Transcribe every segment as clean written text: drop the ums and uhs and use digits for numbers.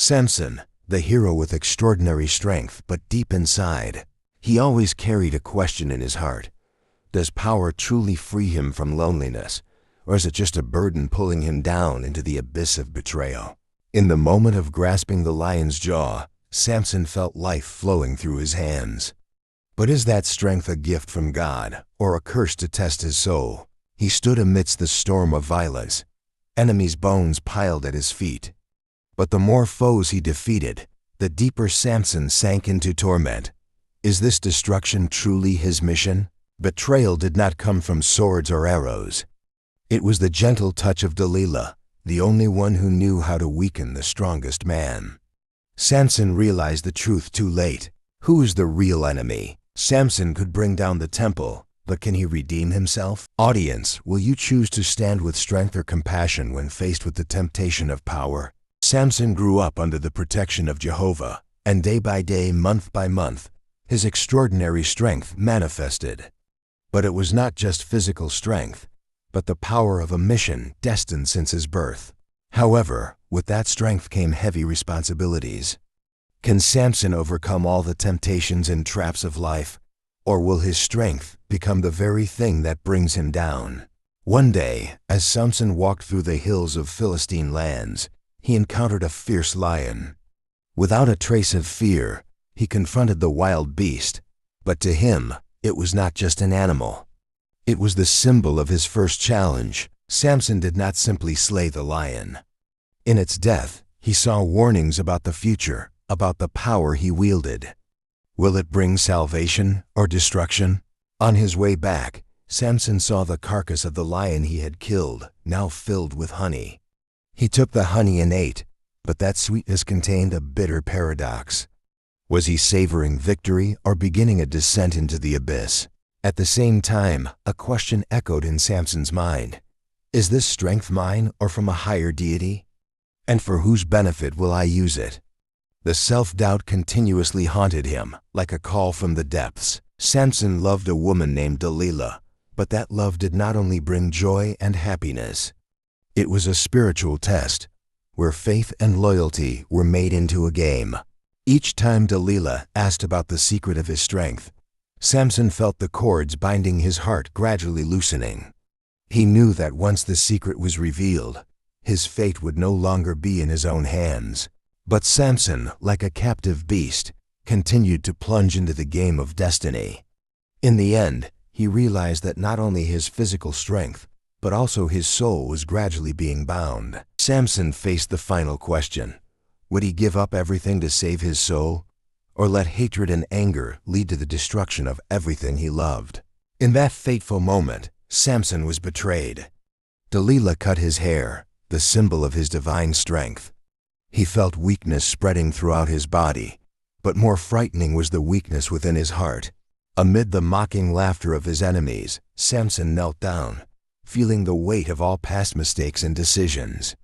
Samson, the hero with extraordinary strength, but deep inside, he always carried a question in his heart. Does power truly free him from loneliness, or is it just a burden pulling him down into the abyss of betrayal? In the moment of grasping the lion's jaw, Samson felt life flowing through his hands. But is that strength a gift from God, or a curse to test his soul? He stood amidst the storm of violence. Enemies' bones piled at his feet. But the more foes he defeated, the deeper Samson sank into torment. Is this destruction truly his mission? Betrayal did not come from swords or arrows. It was the gentle touch of Delilah, the only one who knew how to weaken the strongest man. Samson realized the truth too late. Who is the real enemy? Samson could bring down the temple, but can he redeem himself? Audience, will you choose to stand with strength or compassion when faced with the temptation of power? Samson grew up under the protection of Jehovah, and day by day, month by month, his extraordinary strength manifested. But it was not just physical strength, but the power of a mission destined since his birth. However, with that strength came heavy responsibilities. Can Samson overcome all the temptations and traps of life, or will his strength become the very thing that brings him down? One day, as Samson walked through the hills of Philistine lands, he encountered a fierce lion. Without a trace of fear, he confronted the wild beast, but to him, it was not just an animal. It was the symbol of his first challenge. Samson did not simply slay the lion. In its death, he saw warnings about the future, about the power he wielded. Will it bring salvation or destruction? On his way back, Samson saw the carcass of the lion he had killed, now filled with honey. He took the honey and ate, but that sweetness contained a bitter paradox. Was he savoring victory or beginning a descent into the abyss? At the same time, a question echoed in Samson's mind. Is this strength mine or from a higher deity? And for whose benefit will I use it? The self-doubt continuously haunted him, like a call from the depths. Samson loved a woman named Delilah, but that love did not only bring joy and happiness. It was a spiritual test, where faith and loyalty were made into a game. Each time Delilah asked about the secret of his strength, Samson felt the cords binding his heart gradually loosening. He knew that once the secret was revealed, his fate would no longer be in his own hands. But Samson, like a captive beast, continued to plunge into the game of destiny. In the end, he realized that not only his physical strength, but also his soul was gradually being bound. Samson faced the final question. Would he give up everything to save his soul, or let hatred and anger lead to the destruction of everything he loved? In that fateful moment, Samson was betrayed. Delilah cut his hair, the symbol of his divine strength. He felt weakness spreading throughout his body, but more frightening was the weakness within his heart. Amid the mocking laughter of his enemies, Samson knelt down, feeling the weight of all past mistakes and decisions.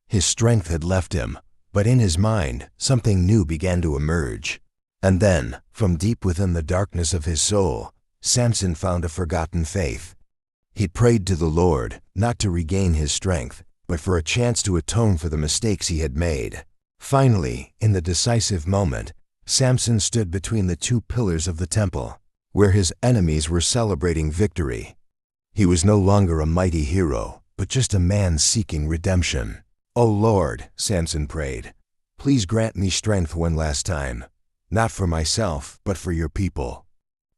His strength had left him, but in his mind, something new began to emerge. And then, from deep within the darkness of his soul, Samson found a forgotten faith. He prayed to the Lord, not to regain his strength, but for a chance to atone for the mistakes he had made. Finally, in the decisive moment, Samson stood between the two pillars of the temple, where his enemies were celebrating victory. He was no longer a mighty hero, but just a man seeking redemption. "O Lord," Samson prayed, "please grant me strength one last time, not for myself, but for your people.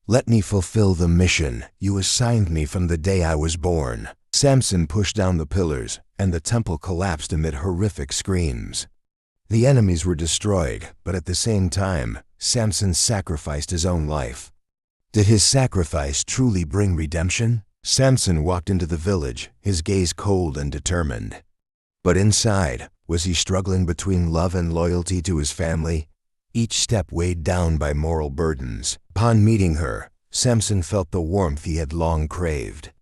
Let me fulfill the mission you assigned me from the day I was born." Samson pushed down the pillars, and the temple collapsed amid horrific screams. The enemies were destroyed, but at the same time, Samson sacrificed his own life. Did his sacrifice truly bring redemption? Samson walked into the village, his gaze cold and determined. But inside, was he struggling between love and loyalty to his family? Each step weighed down by moral burdens. Upon meeting her, Samson felt the warmth he had long craved.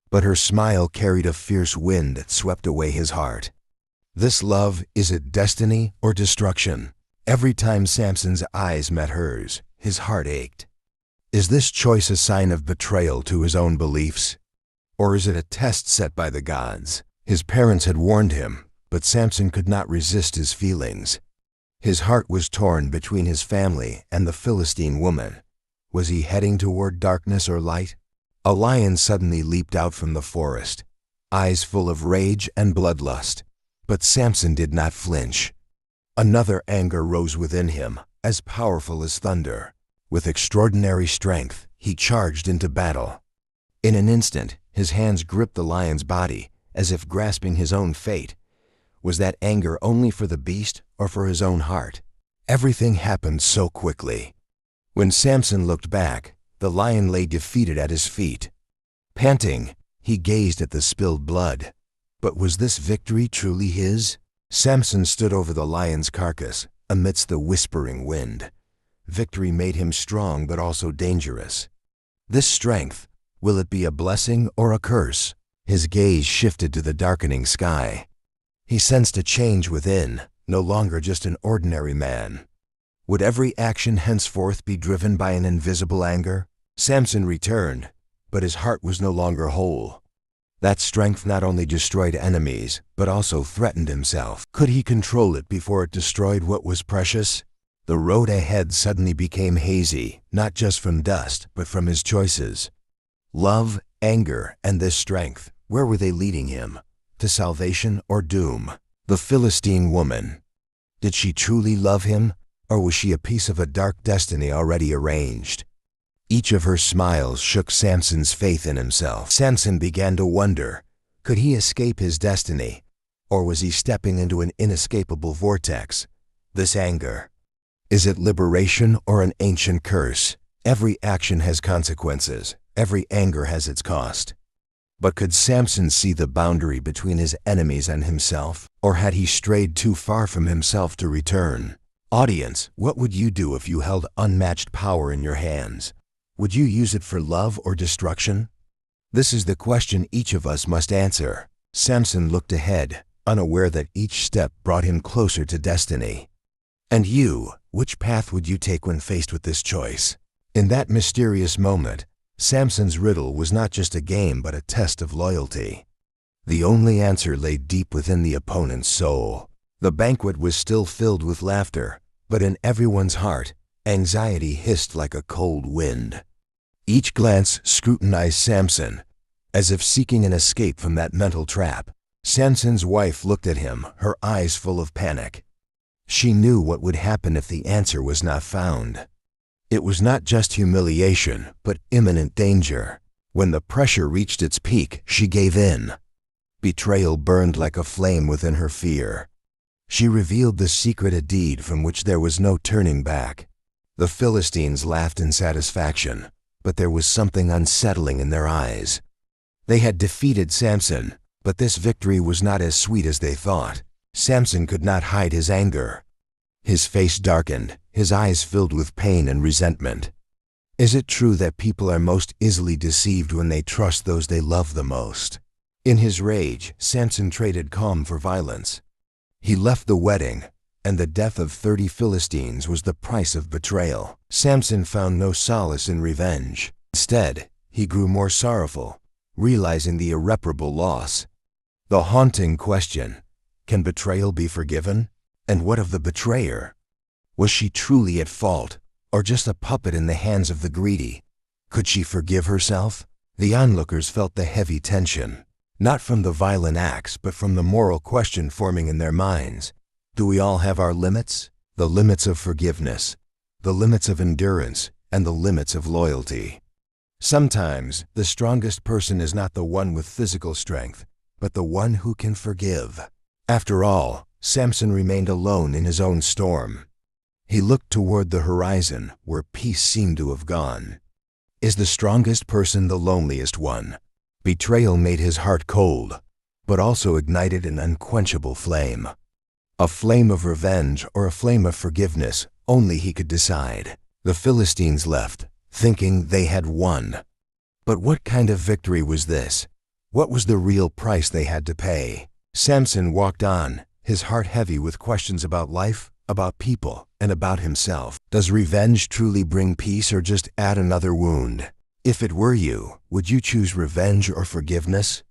But her smile carried a fierce wind that swept away his heart. This love, is it destiny or destruction? Every time Samson's eyes met hers, his heart ached. Is this choice a sign of betrayal to his own beliefs? Or is it a test set by the gods? His parents had warned him, but Samson could not resist his feelings. His heart was torn between his family and the Philistine woman. Was he heading toward darkness or light? A lion suddenly leaped out from the forest, eyes full of rage and bloodlust. But Samson did not flinch. Another anger rose within him, as powerful as thunder. With extraordinary strength, he charged into battle. In an instant, his hands gripped the lion's body, as if grasping his own fate. Was that anger only for the beast or for his own heart? Everything happened so quickly. When Samson looked back, the lion lay defeated at his feet. Panting, he gazed at the spilled blood. But was this victory truly his? Samson stood over the lion's carcass, amidst the whispering wind. Victory made him strong but also dangerous. This strength, will it be a blessing or a curse? His gaze shifted to the darkening sky. He sensed a change within, no longer just an ordinary man. Would every action henceforth be driven by an invisible anger? Samson returned, but his heart was no longer whole. That strength not only destroyed enemies, but also threatened himself. Could he control it before it destroyed what was precious? The road ahead suddenly became hazy, not just from dust, but from his choices. Love, anger, and this strength, where were they leading him? To salvation or doom? The Philistine woman. Did she truly love him, or was she a piece of a dark destiny already arranged? Each of her smiles shook Samson's faith in himself. Samson began to wonder, could he escape his destiny, or was he stepping into an inescapable vortex? This anger. Is it liberation or an ancient curse? Every action has consequences. Every anger has its cost. But could Samson see the boundary between his enemies and himself, or had he strayed too far from himself to return? Audience, what would you do if you held unmatched power in your hands? Would you use it for love or destruction? This is the question each of us must answer. Samson looked ahead, unaware that each step brought him closer to destiny. And you, which path would you take when faced with this choice? In that mysterious moment, Samson's riddle was not just a game but a test of loyalty. The only answer lay deep within the opponent's soul. The banquet was still filled with laughter, but in everyone's heart, anxiety hissed like a cold wind. Each glance scrutinized Samson, as if seeking an escape from that mental trap. Samson's wife looked at him, her eyes full of panic. She knew what would happen if the answer was not found. It was not just humiliation, but imminent danger. When the pressure reached its peak, she gave in. Betrayal burned like a flame within her fear. She revealed the secret, a deed from which there was no turning back. The Philistines laughed in satisfaction, but there was something unsettling in their eyes. They had defeated Samson, but this victory was not as sweet as they thought. Samson could not hide his anger. His face darkened, his eyes filled with pain and resentment. Is it true that people are most easily deceived when they trust those they love the most? In his rage, Samson traded calm for violence. He left the wedding, and the death of 30 Philistines was the price of betrayal. Samson found no solace in revenge. Instead, he grew more sorrowful, realizing the irreparable loss. The haunting question, can betrayal be forgiven? And what of the betrayer? Was she truly at fault, or just a puppet in the hands of the greedy? Could she forgive herself? The onlookers felt the heavy tension, not from the violent acts, but from the moral question forming in their minds. Do we all have our limits? The limits of forgiveness, the limits of endurance, and the limits of loyalty. Sometimes, the strongest person is not the one with physical strength, but the one who can forgive. After all, Samson remained alone in his own storm. He looked toward the horizon, where peace seemed to have gone. Is the strongest person the loneliest one? Betrayal made his heart cold, but also ignited an unquenchable flame. A flame of revenge or a flame of forgiveness, only he could decide. The Philistines left, thinking they had won. But what kind of victory was this? What was the real price they had to pay? Samson walked on, his heart heavy with questions about life, about people, and about himself. Does revenge truly bring peace or just add another wound? If it were you, would you choose revenge or forgiveness?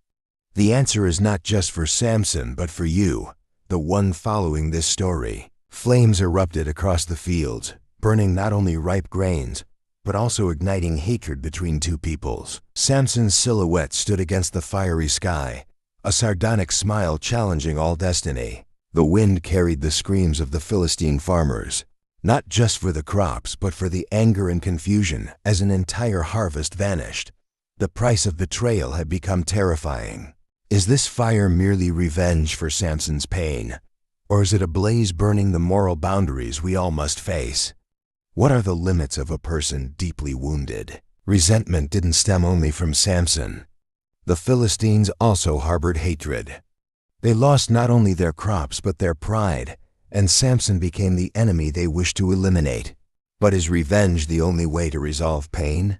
The answer is not just for Samson, but for you, the one following this story. Flames erupted across the fields, burning not only ripe grains, but also igniting hatred between two peoples. Samson's silhouette stood against the fiery sky, a sardonic smile challenging all destiny. The wind carried the screams of the Philistine farmers, not just for the crops, but for the anger and confusion as an entire harvest vanished. The price of betrayal had become terrifying. Is this fire merely revenge for Samson's pain? Or is it a blaze burning the moral boundaries we all must face? What are the limits of a person deeply wounded? Resentment didn't stem only from Samson. The Philistines also harbored hatred. They lost not only their crops but their pride, and Samson became the enemy they wished to eliminate. But is revenge the only way to resolve pain?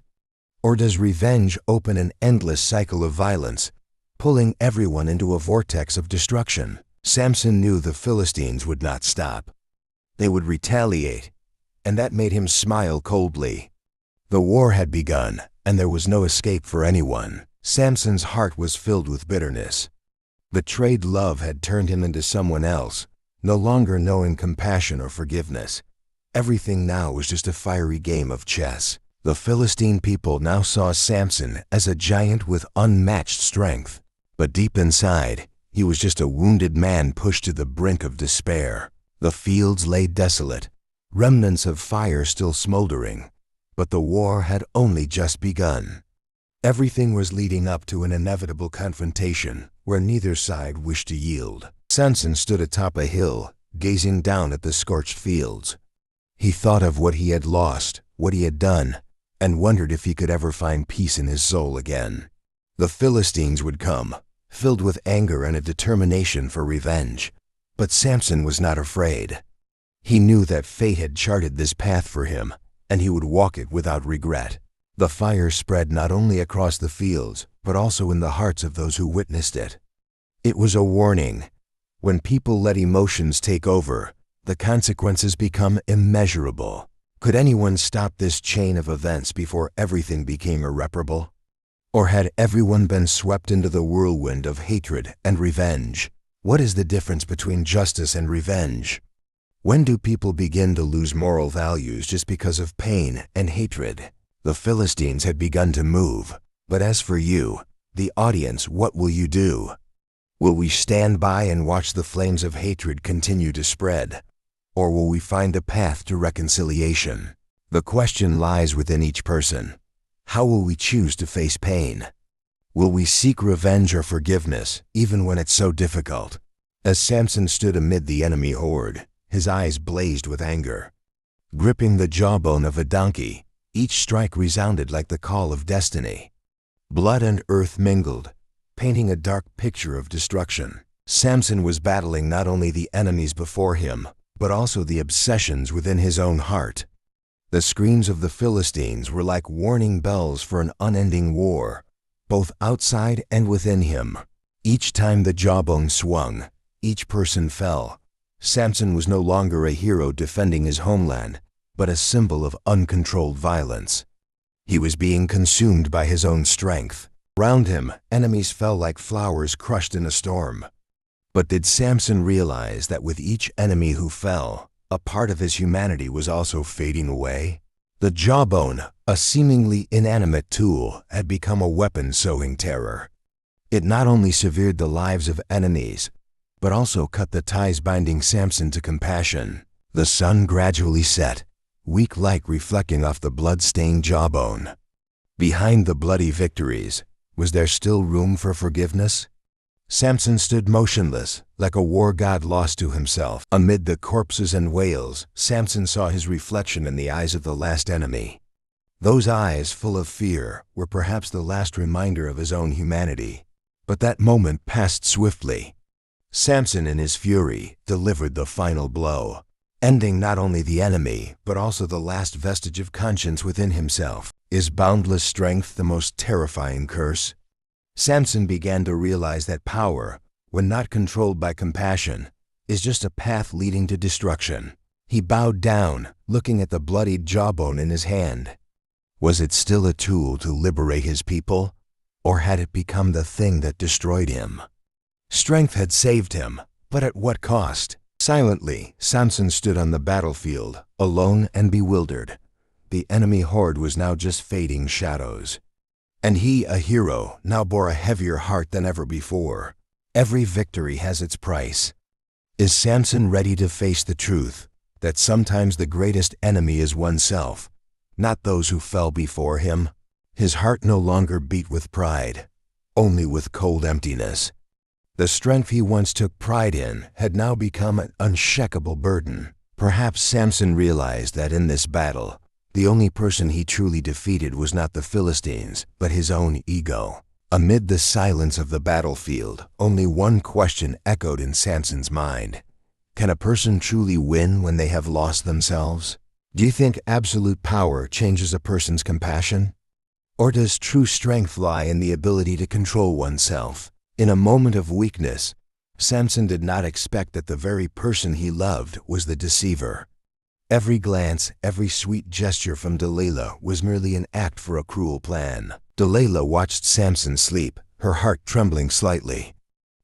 Or does revenge open an endless cycle of violence, pulling everyone into a vortex of destruction? Samson knew the Philistines would not stop. They would retaliate, and that made him smile coldly. The war had begun, and there was no escape for anyone. Samson's heart was filled with bitterness. Betrayed love had turned him into someone else, no longer knowing compassion or forgiveness. Everything now was just a fiery game of chess. The Philistine people now saw Samson as a giant with unmatched strength, but deep inside, he was just a wounded man pushed to the brink of despair. The fields lay desolate, remnants of fire still smoldering, but the war had only just begun. Everything was leading up to an inevitable confrontation where neither side wished to yield. Samson stood atop a hill, gazing down at the scorched fields. He thought of what he had lost, what he had done, and wondered if he could ever find peace in his soul again. The Philistines would come, filled with anger and a determination for revenge. But Samson was not afraid. He knew that fate had charted this path for him, and he would walk it without regret. The fire spread not only across the fields, but also in the hearts of those who witnessed it. It was a warning. When people let emotions take over, the consequences become immeasurable. Could anyone stop this chain of events before everything became irreparable? Or had everyone been swept into the whirlwind of hatred and revenge? What is the difference between justice and revenge? When do people begin to lose moral values just because of pain and hatred? The Philistines had begun to move, but as for you, the audience, what will you do? Will we stand by and watch the flames of hatred continue to spread? Or will we find a path to reconciliation? The question lies within each person. How will we choose to face pain? Will we seek revenge or forgiveness, even when it's so difficult? As Samson stood amid the enemy horde, his eyes blazed with anger. Gripping the jawbone of a donkey, each strike resounded like the call of destiny. Blood and earth mingled, painting a dark picture of destruction. Samson was battling not only the enemies before him, but also the obsessions within his own heart. The screams of the Philistines were like warning bells for an unending war, both outside and within him. Each time the jawbone swung, each person fell. Samson was no longer a hero defending his homeland, but a symbol of uncontrolled violence. He was being consumed by his own strength. Around him, enemies fell like flowers crushed in a storm. But did Samson realize that with each enemy who fell, a part of his humanity was also fading away? The jawbone, a seemingly inanimate tool, had become a weapon sowing terror. It not only severed the lives of enemies, but also cut the ties binding Samson to compassion. The sun gradually set, weak light reflecting off the blood-stained jawbone. Behind the bloody victories, was there still room for forgiveness? Samson stood motionless, like a war god lost to himself. Amid the corpses and wails, Samson saw his reflection in the eyes of the last enemy. Those eyes, full of fear, were perhaps the last reminder of his own humanity. But that moment passed swiftly. Samson, in his fury, delivered the final blow, ending not only the enemy, but also the last vestige of conscience within himself. Is boundless strength the most terrifying curse? Samson began to realize that power, when not controlled by compassion, is just a path leading to destruction. He bowed down, looking at the bloodied jawbone in his hand. Was it still a tool to liberate his people, or had it become the thing that destroyed him? Strength had saved him, but at what cost? Silently, Samson stood on the battlefield, alone and bewildered. The enemy horde was now just fading shadows. And he, a hero, now bore a heavier heart than ever before. Every victory has its price. Is Samson ready to face the truth that sometimes the greatest enemy is oneself, not those who fell before him? His heart no longer beat with pride, only with cold emptiness. The strength he once took pride in had now become an unshakable burden. Perhaps Samson realized that in this battle, the only person he truly defeated was not the Philistines, but his own ego. Amid the silence of the battlefield, only one question echoed in Samson's mind. Can a person truly win when they have lost themselves? Do you think absolute power changes a person's compassion? Or does true strength lie in the ability to control oneself? In a moment of weakness, Samson did not expect that the very person he loved was the deceiver. Every glance, every sweet gesture from Delilah was merely an act for a cruel plan. Delilah watched Samson sleep, her heart trembling slightly.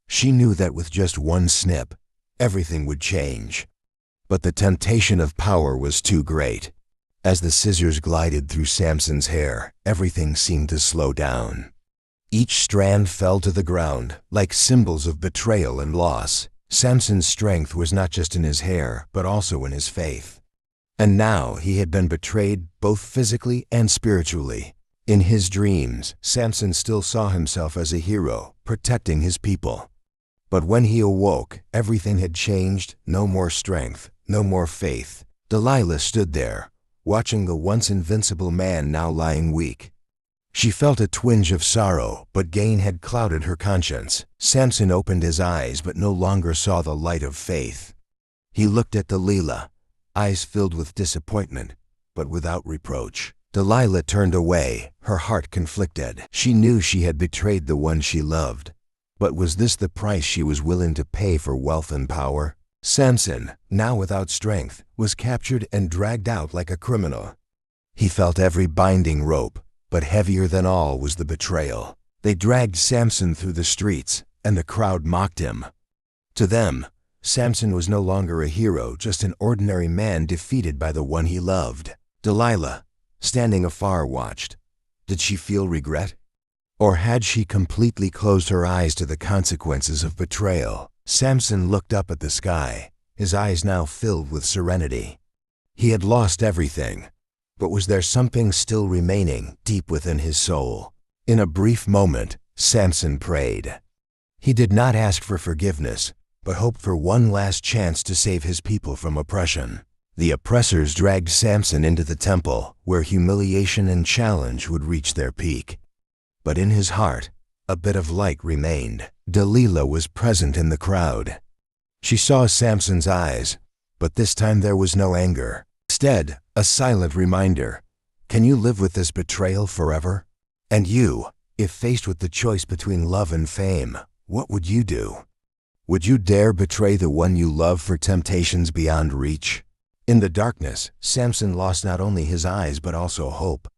She knew that with just one snip, everything would change. But the temptation of power was too great. As the scissors glided through Samson's hair, everything seemed to slow down. Each strand fell to the ground, like symbols of betrayal and loss. Samson's strength was not just in his hair, but also in his faith. And now he had been betrayed both physically and spiritually. In his dreams, Samson still saw himself as a hero, protecting his people. But when he awoke, everything had changed. No more strength, no more faith. Delilah stood there, watching the once invincible man now lying weak. She felt a twinge of sorrow, but gain had clouded her conscience. Samson opened his eyes but no longer saw the light of faith. He looked at Delilah, eyes filled with disappointment, but without reproach. Delilah turned away, her heart conflicted. She knew she had betrayed the one she loved. But was this the price she was willing to pay for wealth and power? Samson, now without strength, was captured and dragged out like a criminal. He felt every binding rope, but heavier than all was the betrayal. They dragged Samson through the streets, and the crowd mocked him. To them, Samson was no longer a hero, just an ordinary man defeated by the one he loved. Delilah, standing afar, watched. Did she feel regret? Or had she completely closed her eyes to the consequences of betrayal? Samson looked up at the sky, his eyes now filled with serenity. He had lost everything, but was there something still remaining deep within his soul? In a brief moment, Samson prayed. He did not ask for forgiveness, but hoped for one last chance to save his people from oppression. The oppressors dragged Samson into the temple, where humiliation and challenge would reach their peak. But in his heart, a bit of light remained. Delilah was present in the crowd. She saw Samson's eyes, but this time there was no anger. Instead, a silent reminder. Can you live with this betrayal forever? And you, if faced with the choice between love and fame, what would you do? Would you dare betray the one you love for temptations beyond reach? In the darkness, Samson lost not only his eyes but also hope.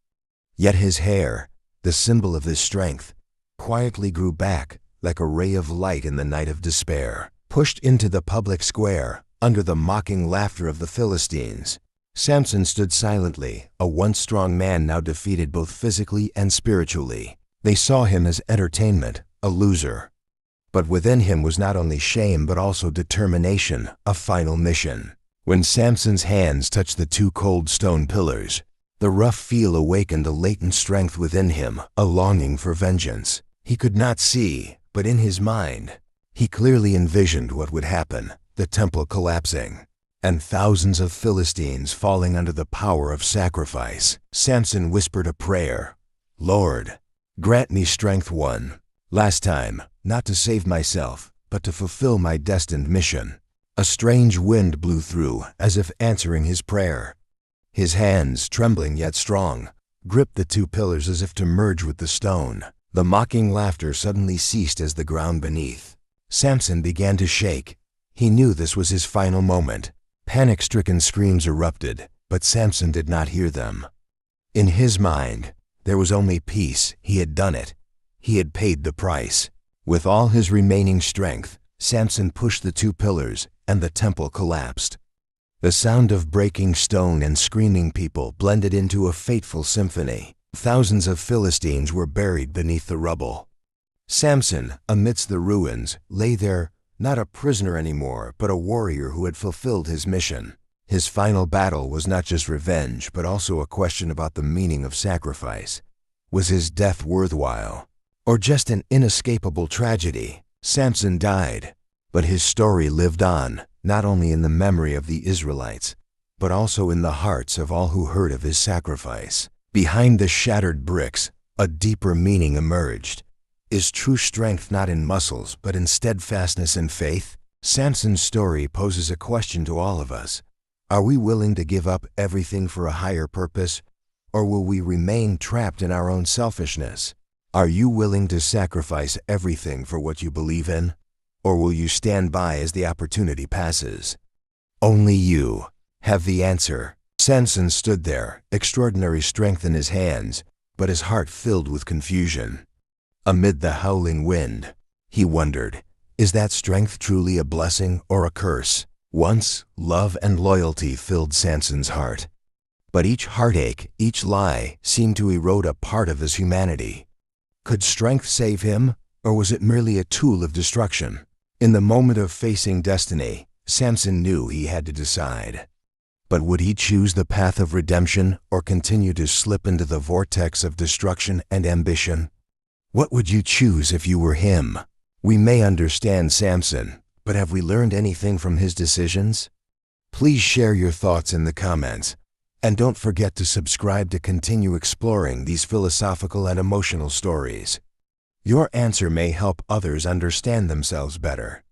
Yet his hair, the symbol of his strength, quietly grew back like a ray of light in the night of despair. Pushed into the public square, under the mocking laughter of the Philistines, Samson stood silently, a once strong man now defeated both physically and spiritually. They saw him as entertainment, a loser. But within him was not only shame but also determination, a final mission. When Samson's hands touched the two cold stone pillars, the rough feel awakened a latent strength within him, a longing for vengeance. He could not see, but in his mind, he clearly envisioned what would happen, the temple collapsing, and thousands of Philistines falling under the power of sacrifice. Samson whispered a prayer. Lord, grant me strength one last time, not to save myself, but to fulfill my destined mission. A strange wind blew through, as if answering his prayer. His hands, trembling yet strong, gripped the two pillars as if to merge with the stone. The mocking laughter suddenly ceased as the ground beneath. Samson began to shake. He knew this was his final moment. Panic-stricken screams erupted, but Samson did not hear them. In his mind, there was only peace. He had done it. He had paid the price. With all his remaining strength, Samson pushed the two pillars, and the temple collapsed. The sound of breaking stone and screaming people blended into a fateful symphony. Thousands of Philistines were buried beneath the rubble. Samson, amidst the ruins, lay there, not a prisoner anymore, but a warrior who had fulfilled his mission. His final battle was not just revenge, but also a question about the meaning of sacrifice. Was his death worthwhile, or just an inescapable tragedy? Samson died, but his story lived on, not only in the memory of the Israelites, but also in the hearts of all who heard of his sacrifice. Behind the shattered bricks, a deeper meaning emerged. Is true strength not in muscles, but in steadfastness and faith? Samson's story poses a question to all of us. Are we willing to give up everything for a higher purpose, or will we remain trapped in our own selfishness? Are you willing to sacrifice everything for what you believe in, or will you stand by as the opportunity passes? Only you have the answer. Samson stood there, extraordinary strength in his hands, but his heart filled with confusion. Amid the howling wind, he wondered, is that strength truly a blessing or a curse? Once, love and loyalty filled Samson's heart. But each heartache, each lie, seemed to erode a part of his humanity. Could strength save him, or was it merely a tool of destruction? In the moment of facing destiny, Samson knew he had to decide. But would he choose the path of redemption or continue to slip into the vortex of destruction and ambition? What would you choose if you were him? We may understand Samson, but have we learned anything from his decisions? Please share your thoughts in the comments, and don't forget to subscribe to continue exploring these philosophical and emotional stories. Your answer may help others understand themselves better.